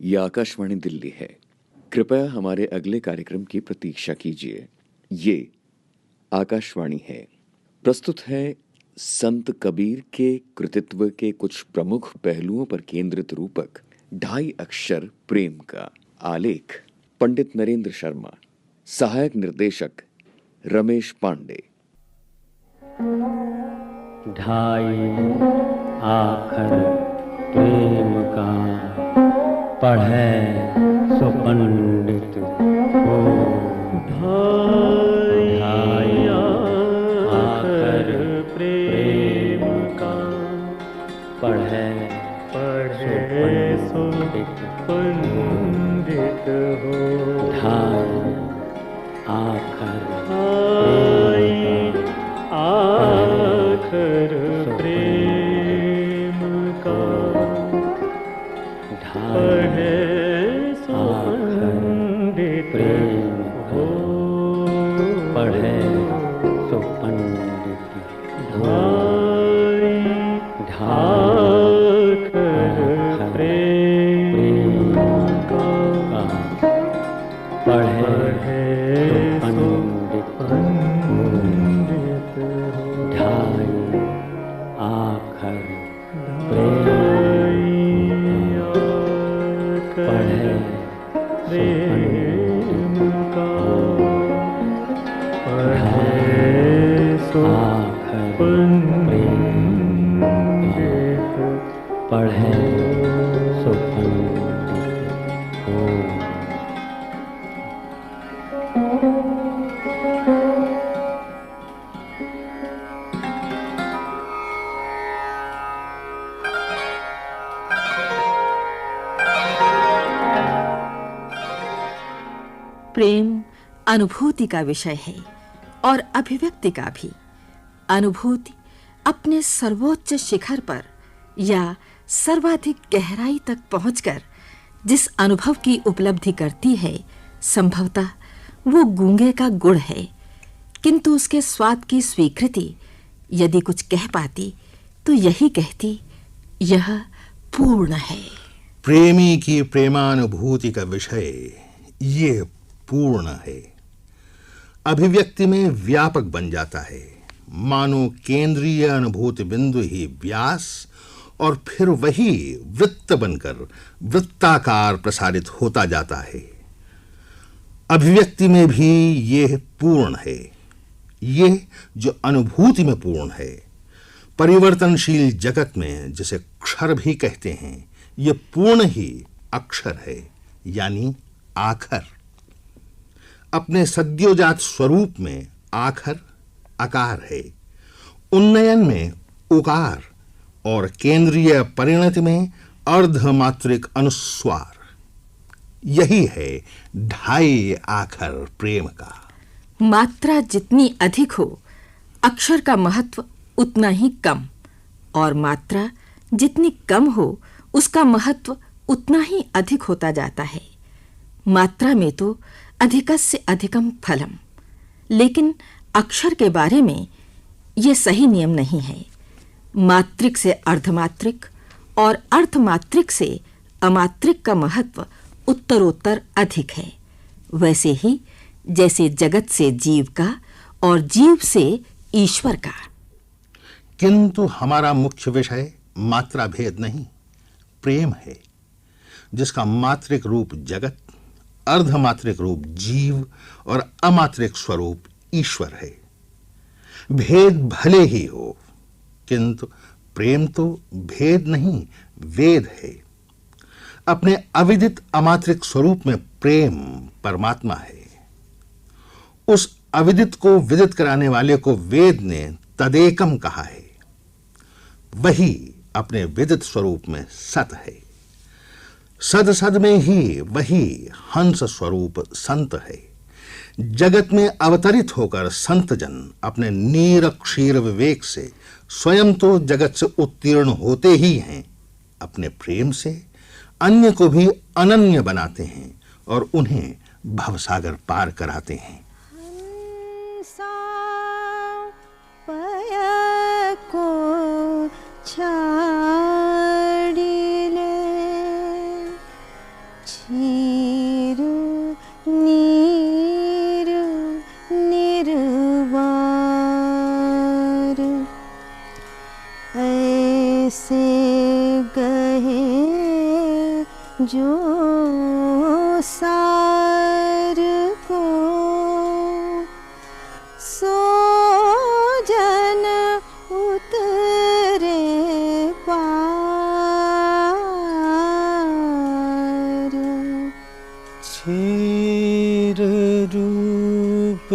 ये आकाशवाणी दिल्ली है। कृपया हमारे अगले कार्यक्रम की प्रतीक्षा कीजिए। ये आकाशवाणी है। प्रस्तुत है संत कबीर के कृतित्व के कुछ प्रमुख पहलुओं पर केंद्रित रूपक ढाई अक्षर प्रेम का आलेख। पंडित नरेंद्र शर्मा, सहायक निर्देशक रमेश पांडे। ढाई आखर प्रेम का पढ़े सो पंडित हो। ढाई आखर प्रेम का पढ़े सो पंडित हो। ढाई आखर प्रेम का पढ़े सो पंडित हो। पढ़े सो पंडित हो। ढाकर प्रेम का पढ़े सो पंडित हो। ढाई आखर पढ़े प्रेम का पढ़े सो पंडित पढ़े सो पंडित हो। प्रेम अनुभूति का विषय है और अभिव्यक्ति का भी। अनुभूति अपने सर्वोच्च शिखर पर या सर्वाधिक गहराई तक पहुंचकर जिस अनुभव की उपलब्धि करती है, संभवतः वो गूंगे का गुड़ है, किंतु उसके स्वाद की स्वीकृति यदि कुछ कह पाती तो यही कहती, यह पूर्ण है। प्रेमी की प्रेमानुभूति का विषय ये पूर्ण है। अभिव्यक्ति में व्यापक बन जाता है, मानो केंद्रीय अनुभूति बिंदु ही व्यास और फिर वही वृत्त बनकर वृत्ताकार प्रसारित होता जाता है। अभिव्यक्ति में भी यह पूर्ण है। यह जो अनुभूति में पूर्ण है, परिवर्तनशील जगत में जिसे क्षर भी कहते हैं, यह पूर्ण ही अक्षर है, यानी आखर। अपने सद्योजात स्वरूप में आखर आकार है, उन्नयन में उकार और केंद्रीय परिणति में अर्धमात्रिक अनुस्वार। यही है ढाई आखर प्रेम का। मात्रा जितनी अधिक हो, अक्षर का महत्व उतना ही कम, और मात्रा जितनी कम हो, उसका महत्व उतना ही अधिक होता जाता है। मात्रा में तो अधिकस्य अधिकम फलम, लेकिन अक्षर के बारे में यह सही नियम नहीं है। मात्रिक से अर्धमात्रिक और अर्धमात्रिक से अमात्रिक का महत्व उत्तरोत्तर अधिक है। वैसे ही जैसे जगत से जीव का और जीव से ईश्वर का। किंतु हमारा मुख्य विषय मात्रा भेद नहीं, प्रेम है, जिसका मात्रिक रूप जगत, अर्धमात्रिक रूप जीव और अमात्रिक स्वरूप ईश्वर है। भेद भले ही हो, किंतु प्रेम तो भेद नहीं, वेद है। अपने अविदित अमात्रिक स्वरूप में प्रेम परमात्मा है। उस अविदित को विदित कराने वाले को वेद ने तदेकम कहा है। वही अपने विदित स्वरूप में सत है। सद सद में ही वही हंस स्वरूप संत है। जगत में अवतरित होकर संत जन अपने नीर क्षीर विवेक से स्वयं तो जगत से उत्तीर्ण होते ही हैं, अपने प्रेम से अन्य को भी अनन्य बनाते हैं और उन्हें भवसागर पार कराते हैं। जो सार को सो जन उतरे पार। क्षीर रूप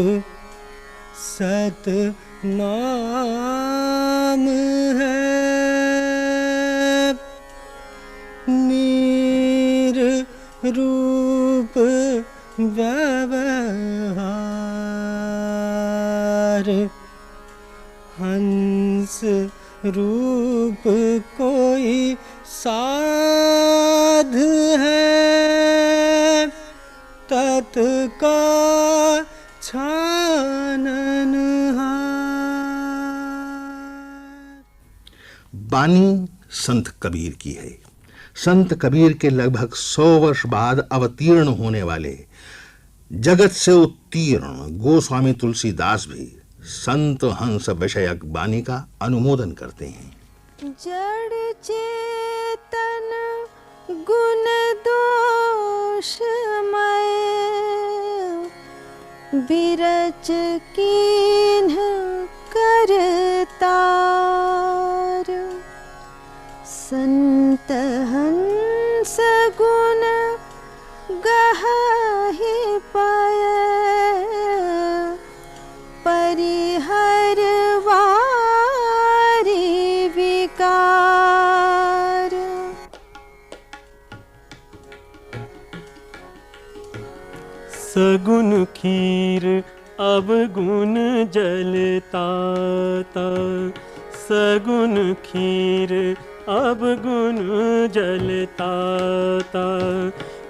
सत नाम है, नीर रूप व्यवहार। हंस रूप कोई साध है, तत्का छाननहार। बानी संत कबीर की है। संत कबीर के लगभग 100 वर्ष बाद अवतीर्ण होने वाले जगत से उत्तीर्ण गोस्वामी तुलसीदास भी संत हंस विषयक बानी का अनुमोदन करते हैं। जड़ चेतन गुण दोषमय, बिरच कीन्ह करतार। संत हंस गुण गहहि पय, परिहर वारी विकार। सगुन खीर अवगुण जलताता, सगुन खीर अवगुण जलताता।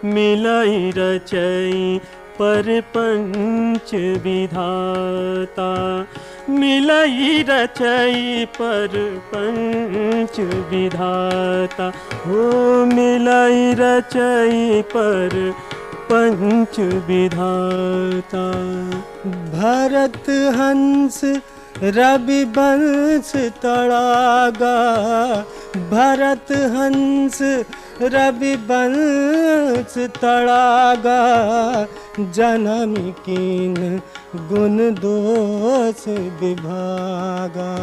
मिलाई रचई पर पंच विधाता, मिलाई रचई पर पंच विधाता। हो मिलाई रचई पर पंच विधाता। भरत हंस रवि वंश तड़ागा, भरत हंस रवि वंश तड़ागा। जन्म कीन गुण दोष विभागा,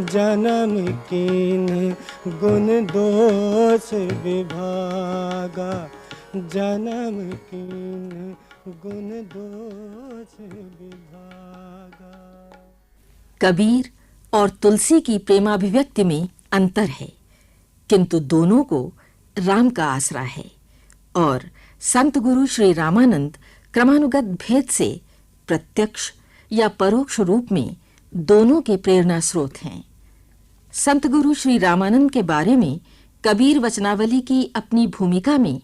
जन्म कीन गुण दोष विभागा। जन्म कीन गुण दोष विभागा। कबीर और तुलसी की प्रेमाभिव्यक्ति में अंतर है, किंतु दोनों को राम का आसरा है और संत गुरु श्री रामानंद क्रमानुगत भेद से प्रत्यक्ष या परोक्ष रूप में दोनों के प्रेरणा स्रोत हैं। संत गुरु श्री रामानंद के बारे में कबीर वचनावली की अपनी भूमिका में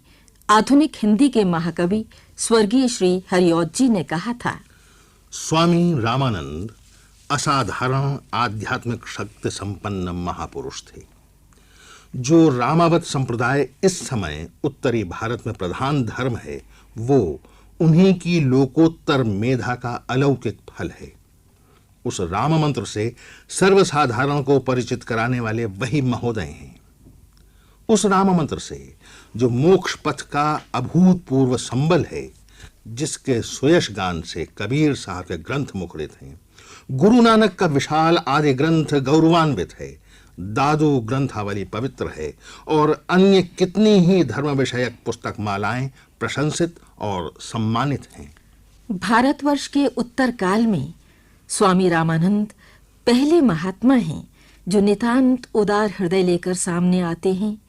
आधुनिक हिंदी के महाकवि स्वर्गीय श्री हरिऔध जी ने कहा था, स्वामी रामानंद असाधारण आध्यात्मिक शक्ति संपन्न महापुरुष थे। जो रामावत संप्रदाय इस समय उत्तरी भारत में प्रधान धर्म है, वो उन्हीं की लोकोत्तर मेधा का अलौकिक फल है। उस राम मंत्र से सर्वसाधारण को परिचित कराने वाले वही महोदय हैं। उस राम मंत्र से जो मोक्ष पथ का अभूतपूर्व संबल है, जिसके सुयश गान से कबीर साहब के ग्रंथ मुखरित हैं, गुरु नानक का विशाल आदि ग्रंथ गौरवान्वित है, दादू ग्रंथावली पवित्र है और अन्य कितनी ही धर्म विषयक पुस्तक मालाएं प्रशंसित और सम्मानित हैं। भारतवर्ष के उत्तर काल में स्वामी रामानंद पहले महात्मा हैं जो नितांत उदार हृदय लेकर सामने आते हैं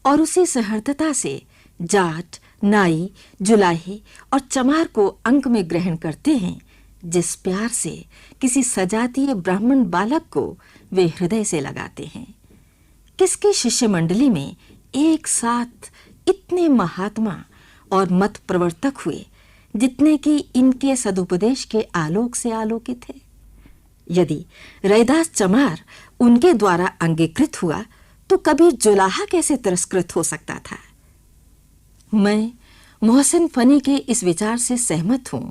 और उसी सहृदयता से जाट, नाई, जुलाहे और चमार को अंक में ग्रहण करते हैं जिस प्यार से किसी सजातीय ब्राह्मण बालक को वे हृदय से लगाते हैं। किसकी शिष्य मंडली में एक साथ इतने महात्मा और मत प्रवर्तक हुए जितने कि इनके सदुपदेश के आलोक से आलोकित है। यदि रैदास चमार उनके द्वारा अंगीकृत हुआ तो कबीर जुलाहा कैसे तिरस्कृत हो सकता था। मैं मोहसिन फनी के इस विचार से सहमत हूं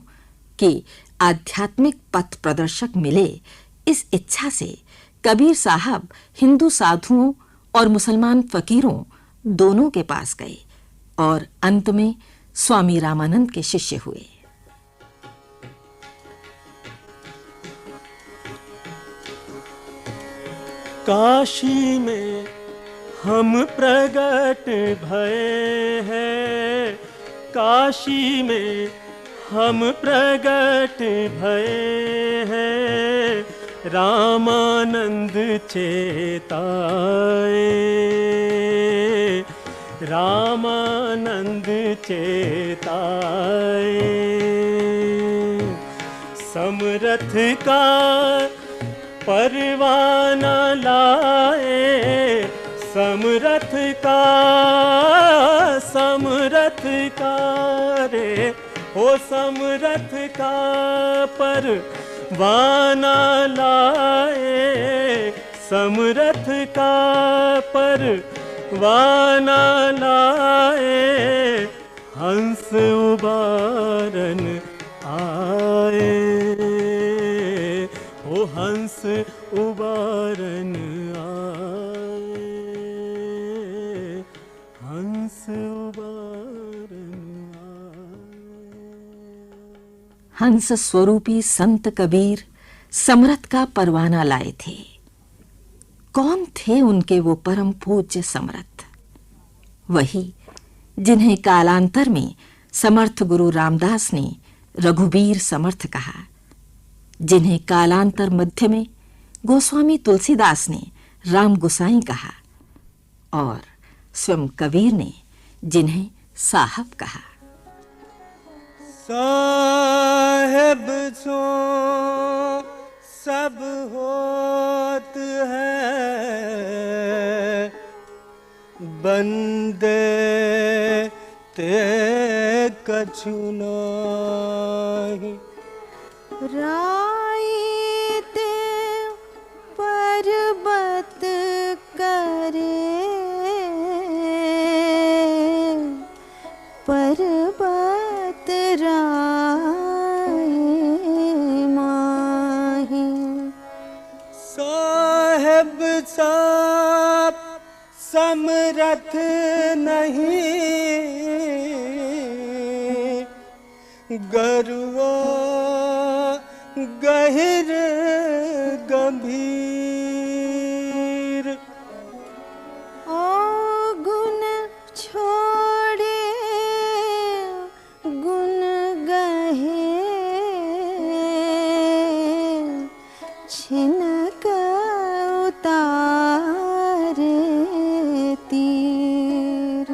कि आध्यात्मिक पथ प्रदर्शक मिले, इस इच्छा से कबीर साहब हिंदू साधुओं और मुसलमान फकीरों दोनों के पास गए और अंत में स्वामी रामानंद के शिष्य हुए। काशी में हम प्रगट भये हैं, काशी में हम प्रगट भये हैं, रामानंद चेताए, रामानंद चेताए। समरथ का परवाना लाए, समरथ का रे हो समरथ का परवाना लाए, समरथ का परवाना लाए, हंस उबारन आए, ओ हंस उबारन आए, हंस उबारन आए। हंस स्वरूपी संत कबीर समरथ का परवाना लाए थे। कौन थे उनके वो परम पूज्य समरथ? वही जिन्हें कालांतर में समर्थ गुरु रामदास ने रघुबीर समर्थ कहा, जिन्हें कालांतर मध्य में गोस्वामी तुलसीदास ने राम गोसाई कहा और स्वयं कबीर ने जिन्हें साहब कहा। साहेब सो सब होत है, बंदे ते कछु नाही, राई ते पर्वत करे, पर्वत राई माही। साहेब साहब समरथ नहीं, गरुआ गहिर गंभीर, गुण छोड़े गुण गहे, छिनक उतारे तीर।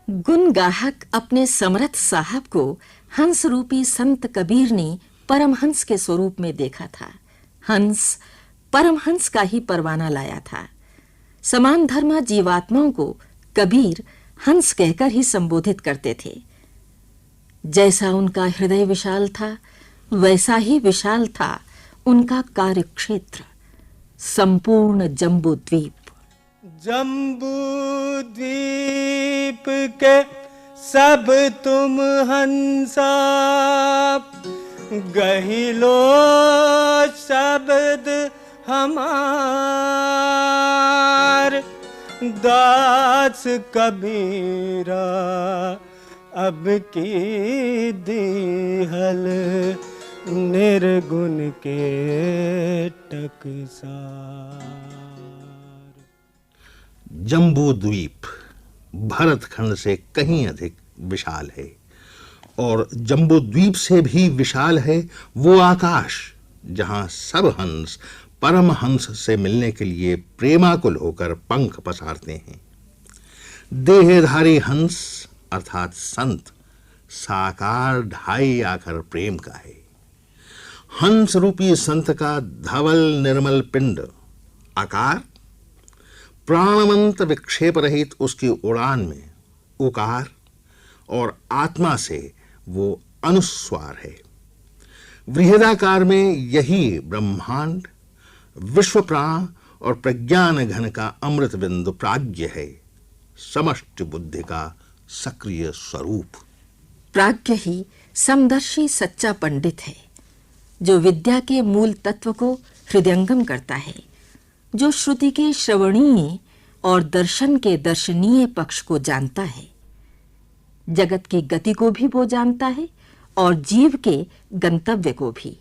गुण गाहक अपने समरथ साहब को हंस रूपी संत कबीर ने परमहंस के स्वरूप में देखा था। हंस परमहंस का ही परवाना लाया था। समान धर्मा जीवात्माओं को कबीर हंस कहकर ही संबोधित करते थे। जैसा उनका हृदय विशाल था, वैसा ही विशाल था उनका कार्यक्षेत्र, संपूर्ण जम्बू द्वीप। जम्बू द्वीप के सब तुम हंसा, गहिलो शब्द हमार, दास कबीरा अब की दीहल, निर्गुण के टकसार। जम्बू द्वीप भरतखंड से कहीं अधिक विशाल है, और जम्बू द्वीप से भी विशाल है वो आकाश जहां सब हंस परम हंस से मिलने के लिए प्रेमाकुल होकर पंख पसारते हैं। देहधारी हंस अर्थात संत साकार ढाई आकर प्रेम का है। हंस रूपी संत का धवल निर्मल पिंड आकार, प्राणवंत विक्षेप रहित उसकी उड़ान में उकार, और आत्मा से वो अनुस्वार है। वृहदाकार में यही ब्रह्मांड, विश्व प्राण और प्रज्ञान घन का अमृत बिंदु प्राज्ञ है, समष्टि बुद्धि का सक्रिय स्वरूप। प्राज्ञ ही समदर्शी सच्चा पंडित है, जो विद्या के मूल तत्व को हृदयंगम करता है, जो श्रुति के श्रवणीय और दर्शन के दर्शनीय पक्ष को जानता है। जगत की गति को भी वो जानता है और जीव के गंतव्य को भी।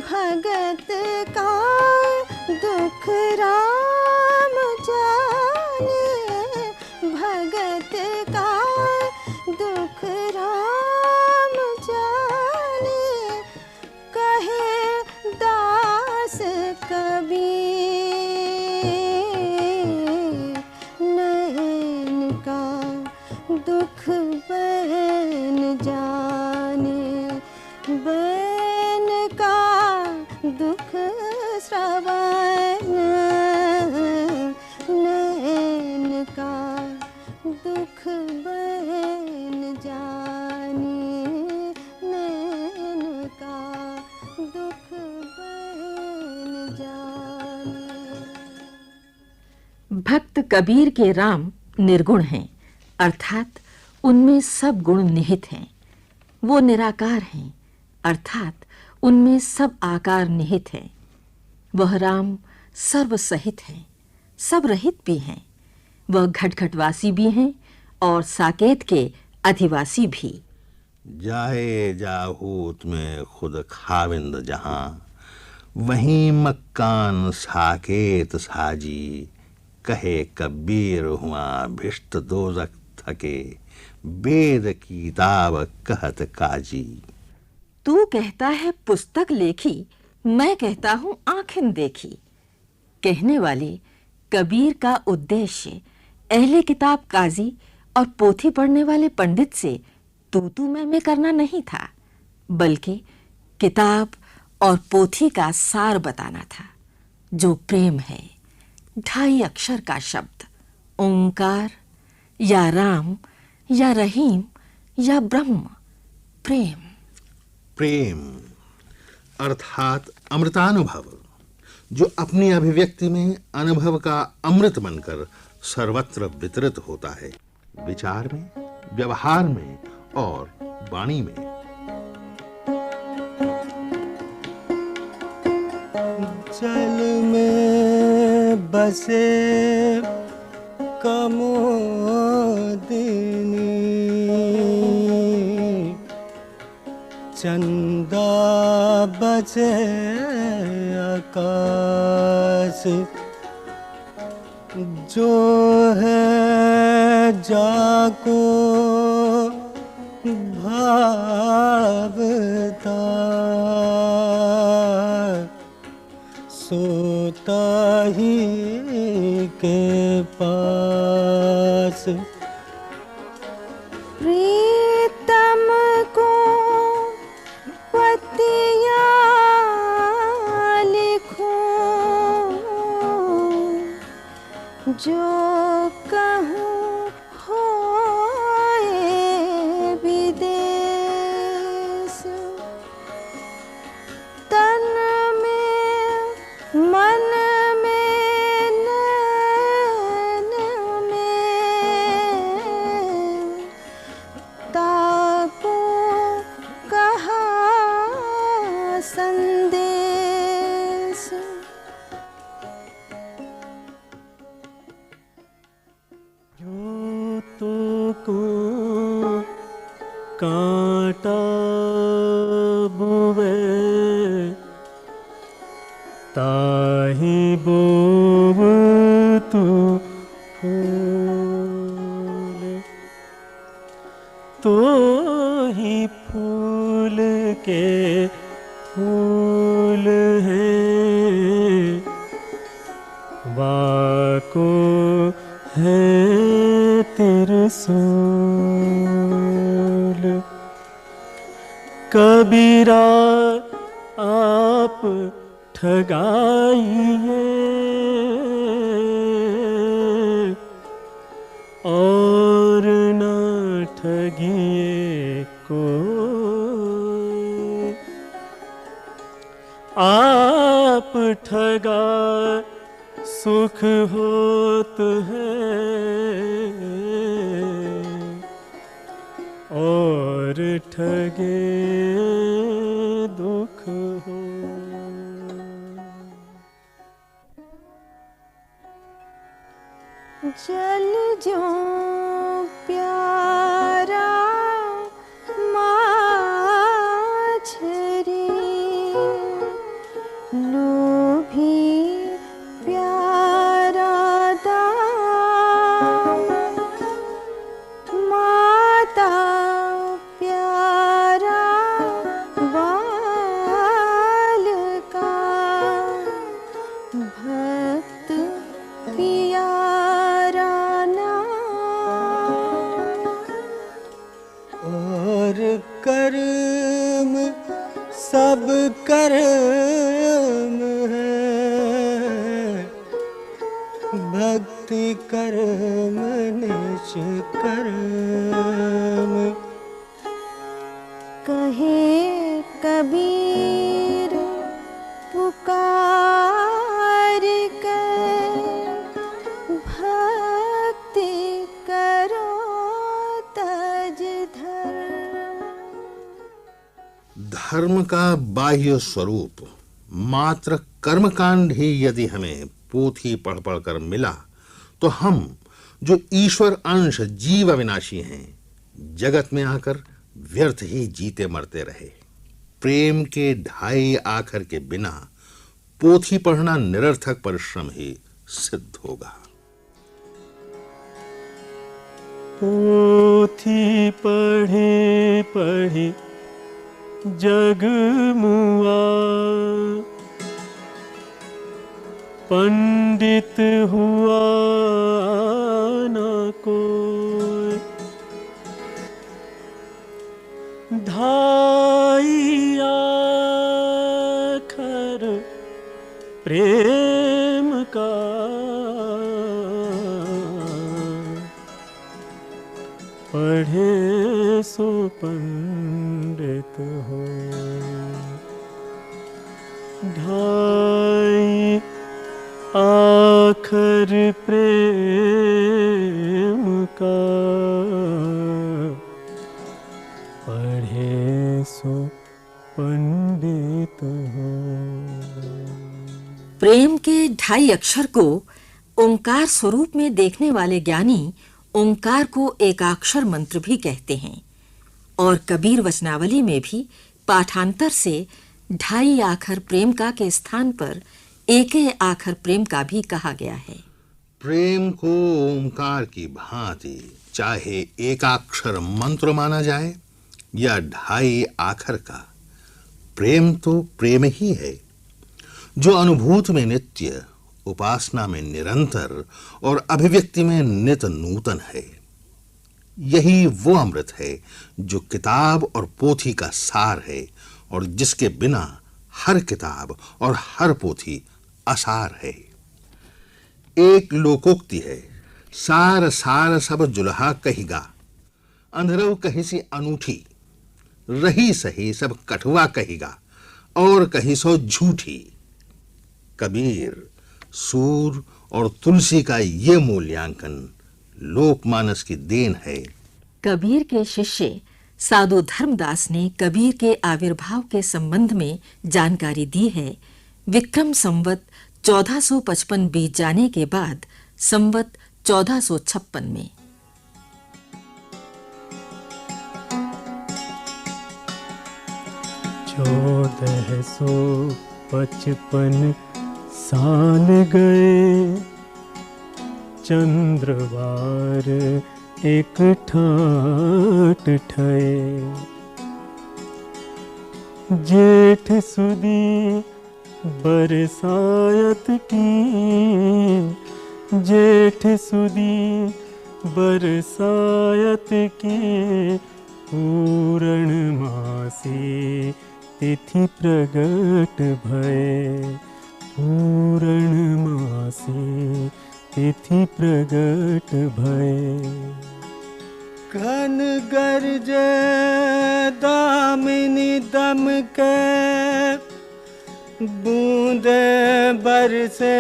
भगत का दुख राम जाने, भगत का दुख राम जाने, कहे दास कबीर नैन का दुख बैन जाने, बैन का दुख श्रवण, नैन का दुख बैन जाने, नैन का दुख बैन जाने। भक्त कबीर के राम निर्गुण हैं, अर्थात उनमें सब गुण निहित हैं। वो निराकार हैं, अर्थात उनमें सब आकार निहित हैं। वह राम सर्वसहित हैं, सब रहित भी हैं। वह घटघटवासी भी हैं और साकेत के अधिवासी भी। जाए जाहूत में खुद खाविंद जहां, वहीं मक्कान साकेत साजी, कहे कबीर हुआ भिष्ट दोजक थके, वेद किताब कहत काजी। तू कहता है पुस्तक लेखी, मैं कहता हूं आँखें देखी। कहने वाले कबीर का उद्देश्य अहले किताब काजी और पोथी पढ़ने वाले पंडित से तू मैं करना नहीं था, बल्कि किताब और पोथी का सार बताना था, जो प्रेम है। 2.5 अक्षर का शब्द, ओंकार या राम या रहीम या ब्रह्म, प्रेम। प्रेम अर्थात अमृतानुभव, जो अपनी अभिव्यक्ति में अनुभव का अमृत बनकर सर्वत्र वितरित होता है, विचार में, व्यवहार में और वाणी में। जल में बसे कमोदिनी, चंदा बचे आकाश जो है जाको भावता सोता ही के पास प्रीतम को पतिया लिखूं जो कहूँ होए विदेश तन में मन में नैन में ताको कहा संदेश जो तो को कांटा बुवे ताही बोव तू फूल तो ही फूल के फूल हैं वाको है तिरसुल कबीरा आप ठगाइए और न ठगिए को आप ठगा सुख होत है और ठगे दुख हो जल जो प्यारा माछरी लोभी प्यारा दाम माता प्यारा बाल का भक्त प्यारा नाम और कर्म सब कर्म है भक्ति कर्म निष्कर्म कहे कबीर पुकार कर भक्ति करो तज धर्म धर्म का बाह्य स्वरूप मात्र कर्मकांड ही यदि हमें पोथी पढ़ पढ़ कर मिला तो हम जो ईश्वर अंश जीव अविनाशी हैं जगत में आकर व्यर्थ ही जीते मरते रहे। प्रेम के ढाई आखर के बिना पोथी पढ़ना निरर्थक परिश्रम ही सिद्ध होगा। पोथी पढ़े पढ़े जग मुआ पंडित हुआ न कोई ढाई आखर प्रेम का पढ़े सो पंडित हो ढाई आखर प्रेम का पढ़े सो पंडित हो। प्रेम के ढाई अक्षर को ओंकार स्वरूप में देखने वाले ज्ञानी ओंकार को एकाक्षर मंत्र भी कहते हैं और कबीर वचनावली में भी पाठांतर से ढाई आखर प्रेम का के स्थान पर एके आखर प्रेम का भी कहा गया है। प्रेम को ओंकार की भांति चाहे एकाक्षर मंत्र माना जाए या ढाई आखर का, प्रेम तो प्रेम ही है, जो अनुभूति में नित्य, उपासना में निरंतर और अभिव्यक्ति में नित नूतन है। यही वो अमृत है जो किताब और पोथी का सार है और जिसके बिना हर किताब और हर पोथी असार है। एक लोकोक्ति है, सार सार सब जुलहा कहिगा, अंधरव कही सी अनूठी, रही सही सब कठवा कहिगा, और कही सो झूठी। कबीर, सूर और तुलसी का ये मूल्यांकन लोकमानस की देन है। कबीर के शिष्य साधु धर्मदास ने कबीर के आविर्भाव के संबंध में जानकारी दी है। विक्रम संवत 1455 बीत जाने के बाद संवत 1456 में। चौदह सौ 55 साल गए, चंद्रवार एक ठाट ठए। जेठ सुदी बरसायत की, जेठ सुदी बरसायत की, पूर्णमासी तिथि प्रगट भये, पूर्णमासी तिथि प्रगट भये। घन गरजे दामिनी दम के, बूंदे बरसे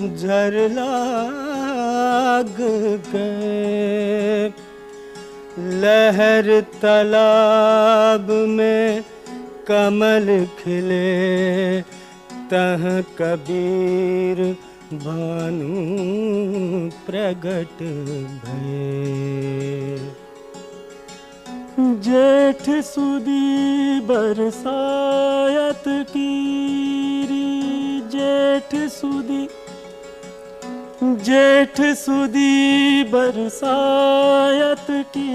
झर लाग गए। लहर तालाब में कमल खिले, तह कबीर भानु प्रगट भये। जेठ सुदी बरसायत कीरी, जेठ सुदी, जेठ सुदी बरसायत की,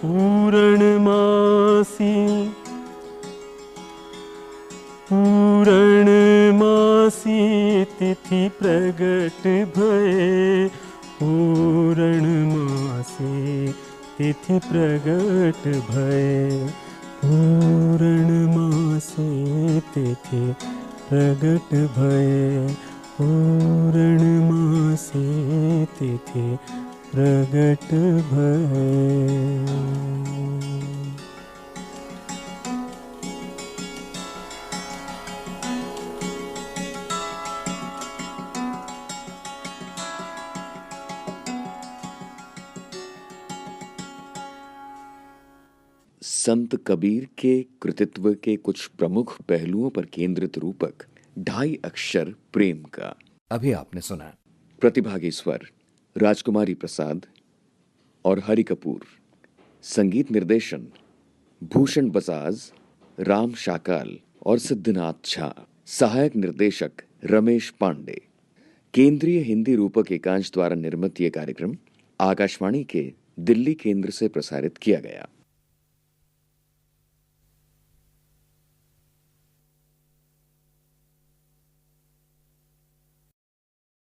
पूर्णमासी, पूर्णमासी तिथि प्रगट भये, पूर्णमासी तिथि प्रगट भये, पूर्णमासी तिथि प्रगट भये, पूर्णमासी तिथि प्रगट भये। संत कबीर के कृतित्व के कुछ प्रमुख पहलुओं पर केंद्रित रूपक ढाई अक्षर प्रेम का अभी आपने सुना। प्रतिभागी स्वर राजकुमारी प्रसाद और हरि कपूर। संगीत निर्देशन भूषण बजाज, राम शाकाल और सिद्धनाथ झा। सहायक निर्देशक रमेश पांडे। केंद्रीय हिंदी रूपक एकांश द्वारा निर्मित यह कार्यक्रम आकाशवाणी के दिल्ली केंद्र से प्रसारित किया गया।